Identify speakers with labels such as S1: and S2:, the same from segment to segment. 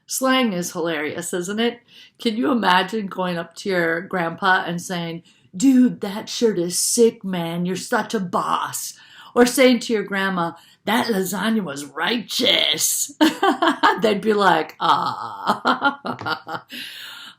S1: Slang is hilarious, isn't it? Can you imagine going up to your grandpa and saying, dude, that shirt is sick, man. You're such a boss. Or saying to your grandma, that lasagna was righteous. They'd be like, ah.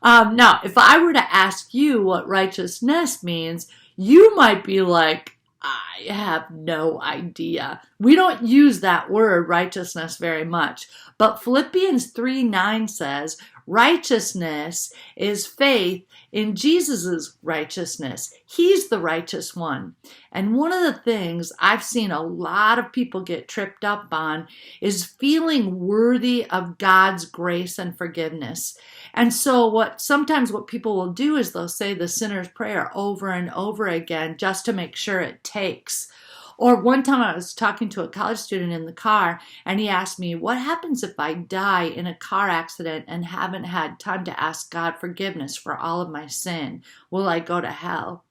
S1: Now, if I were to ask you what righteousness means, you might be like, I have no idea. We don't use that word righteousness very much, but Philippians 3:9 says, righteousness is faith in Jesus' righteousness. He's the righteous one. And one of the things I've seen a lot of people get tripped up on is feeling worthy of God's grace and forgiveness. And so sometimes what people will do is they'll say the sinner's prayer over and over again just to make sure it takes. Or one time I was talking to a college student in the car, and he asked me, what happens if I die in a car accident and haven't had time to ask God forgiveness for all of my sin? Will I go to hell?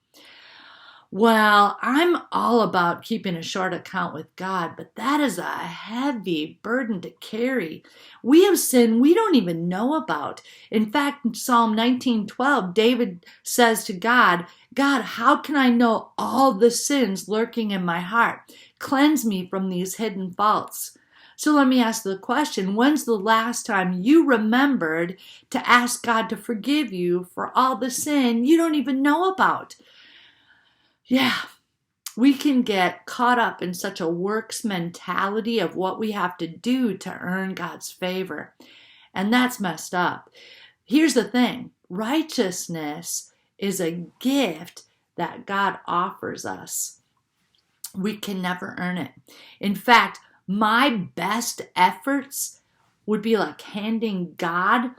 S1: Well, I'm all about keeping a short account with God, but that is a heavy burden to carry. We have sin we don't even know about. In fact, in Psalm 19:12, David says to God, God, how can I know all the sins lurking in my heart? Cleanse me from these hidden faults. So let me ask the question, when's the last time you remembered to ask God to forgive you for all the sin you don't even know about? Yeah, we can get caught up in such a works mentality of what we have to do to earn God's favor. And that's messed up. Here's the thing. Righteousness is a gift that God offers us. We can never earn it. In fact, my best efforts would be like handing God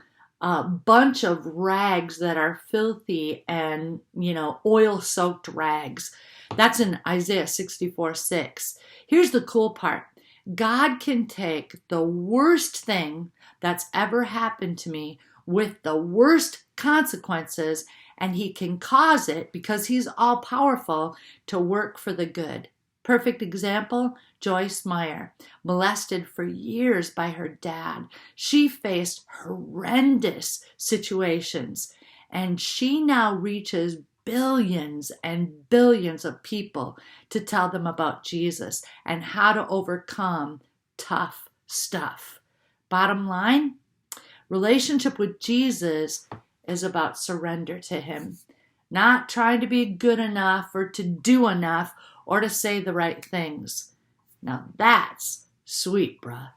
S1: a bunch of rags that are filthy and, oil-soaked rags. That's in Isaiah 64:6. Here's the cool part. God can take the worst thing that's ever happened to me with the worst consequences, and he can cause it, because he's all powerful, to work for the good. Perfect example, Joyce Meyer, molested for years by her dad. She faced horrendous situations, and she now reaches billions and billions of people to tell them about Jesus and how to overcome tough stuff. Bottom line, relationship with Jesus is about surrender to him, not trying to be good enough or to do enough or to say the right things. Now that's sweet, bruh.